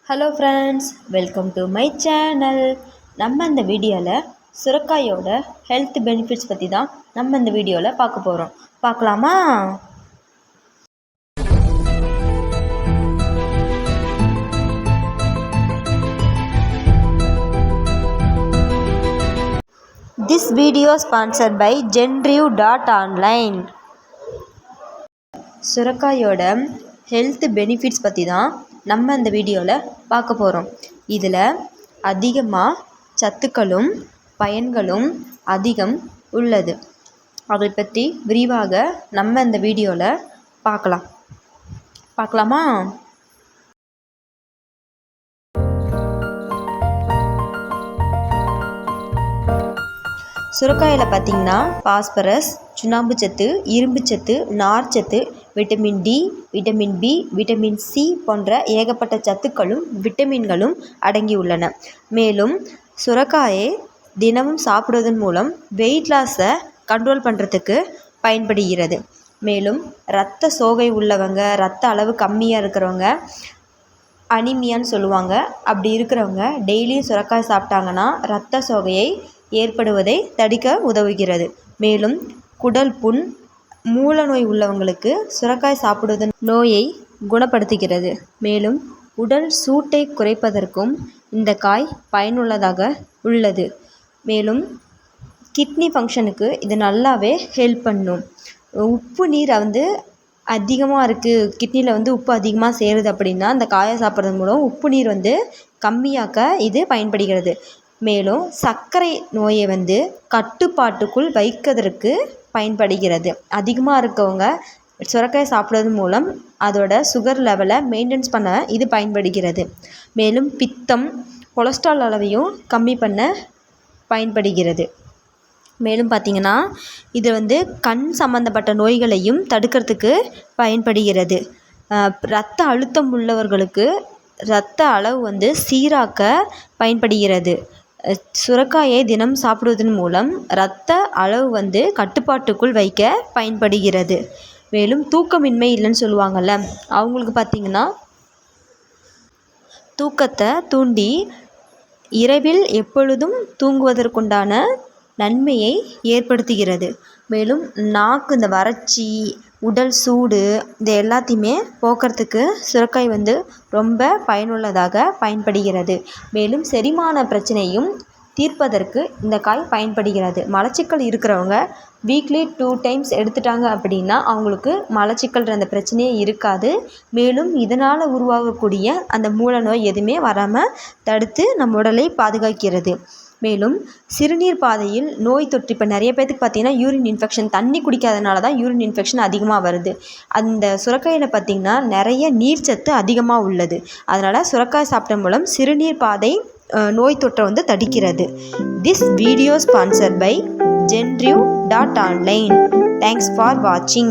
Hello friends, welcome to my channel. நம்ம இந்த வீடியோவில் சுரக்காயோட ஹெல்த் பெனிஃபிட்ஸ் பற்றி தான் நம்ம இந்த வீடியோவில் பார்க்க போகிறோம். பார்க்கலாமா? This video sponsored by genrew.online. சுரக்காயோட ஹெல்த் பெனிஃபிட்ஸ் பற்றி தான் நம்ம இந்த வீடியோவில் பார்க்க போகிறோம். இதில் அதிகமாக சத்துக்களும் பயன்களும் அதிகம் உள்ளது. அதை பற்றி விரிவாக நம்ம இந்த வீடியோவில் பார்க்கலாமா? சுரக்காயில் பார்த்திங்கன்னா பாஸ்பரஸ், சுண்ணாம்பு சத்து, இரும்பு சத்து, நார்ச்சத்து, vitamin D, vitamin B, vitamin C போன்ற ஏகப்பட்ட சத்துக்களும் விட்டமின்களும் அடங்கியுள்ளன. மேலும் சுரக்காயை தினமும் சாப்பிடுவதன் மூலம் வெயிட் லாஸை கண்ட்ரோல் பண்ணுறதுக்கு பயன்படுகிறது. மேலும் இரத்த சோகை உள்ளவங்க, இரத்த அளவு கம்மியாக இருக்கிறவங்க, அனிமியான்னு சொல்லுவாங்க, அப்படி இருக்கிறவங்க டெய்லியும் சுரக்காய் சாப்பிட்டாங்கன்னா இரத்த சோகையை ஏற்படுவதை தடுக்க உதவுகிறது. மேலும் குடல் புண், மூல நோய் உள்ளவங்களுக்கு சுரக்காய் சாப்பிடுவதன் நோயை குணப்படுத்துகிறது. மேலும் உடல் சூட்டை குறைப்பதற்கும் இந்த காய் பயனுள்ளதாக உள்ளது. மேலும் கிட்னி ஃபங்க்ஷனுக்கு இது நல்லாவே ஹெல்ப் பண்ணும். உப்பு நீர் அதிகமாக இருக்குது, கிட்னியில் உப்பு அதிகமாக சேருது அப்படின்னா அந்த காயை சாப்பிட்றது மூலம் உப்பு நீர் கம்மியாக்க இது பயன்படுகிறது. மேலும் சர்க்கரை நோயை கட்டுப்பாட்டுக்குள் வைக்கிறதுக்கு பயன்படுகிறது. அதிகமாக இருக்கவங்க சுரக்காய் சாப்பிட்றது மூலம் அதோட சுகர் லெவலை மெயின்டைன்ஸ் பண்ண இது பயன்படுகிறது. மேலும் பித்தம், கொலஸ்ட்ரால் அளவையும் கம்மி பண்ண பயன்படுகிறது. மேலும் பார்த்திங்கன்னா இது கண் சம்மந்தப்பட்ட நோய்களையும் தடுக்கிறதுக்கு பயன்படுகிறது. இரத்த அழுத்தம் உள்ளவர்களுக்கு இரத்த அளவு சீராக்க பயன்படுகிறது. சுரக்காயை தினம் சாப்பிடுவதன் மூலம் இரத்த அளவு கட்டுப்பாட்டுக்குள் வைக்க பயன்படுகிறது. மேலும் தூக்கமின்மை இல்லைன்னு சொல்லுவாங்கள்ல, அவங்களுக்கு பார்த்திங்கன்னா தூக்கத்தை தூண்டி இரவில் எப்பொழுதும் தூங்குவதற்குண்டான நன்மையை ஏற்படுத்துகிறது. மேலும் நாக்கு இந்த வறட்சி, உடல் சூடு இது எல்லாத்தையுமே போக்குறதுக்கு சுரக்காய் ரொம்ப பயனுள்ளதாக பயன்படுகிறது. மேலும் செரிமான பிரச்சனையும் தீர்ப்பதற்கு இந்த காய் பயன்படுகிறது. மலச்சிக்கல் இருக்கிறவங்க வீக்லி 2 times எடுத்துட்டாங்க அப்படின்னா அவங்களுக்கு மலச்சிக்கல்ன்ற அந்த பிரச்சனையே இருக்காது. மேலும் இதனால் உருவாகக்கூடிய அந்த மூல நோய் எதுவுமே வராமல் தடுத்து நம்ம உடலை பாதுகாக்கிறது. மேலும் சிறுநீர் பாதையில் நோய் தொற்று, இப்போ நிறைய பேருக்கு பார்த்திங்கன்னா யூரின் இன்ஃபெக்ஷன், தண்ணி குடிக்காதனால தான் யூரின் இன்ஃபெக்ஷன் அதிகமாக வருது. அந்த சுரக்காயில் பார்த்திங்கன்னா நிறைய நீர்ச்சத்து அதிகமாக உள்ளது. அதனால் சுரக்காய் சாப்பிட்ட மூலம் சிறுநீர் பாதை நோய் தொற்றை தடுக்கிறது. This video sponsored by genrew.online. Thanks for watching.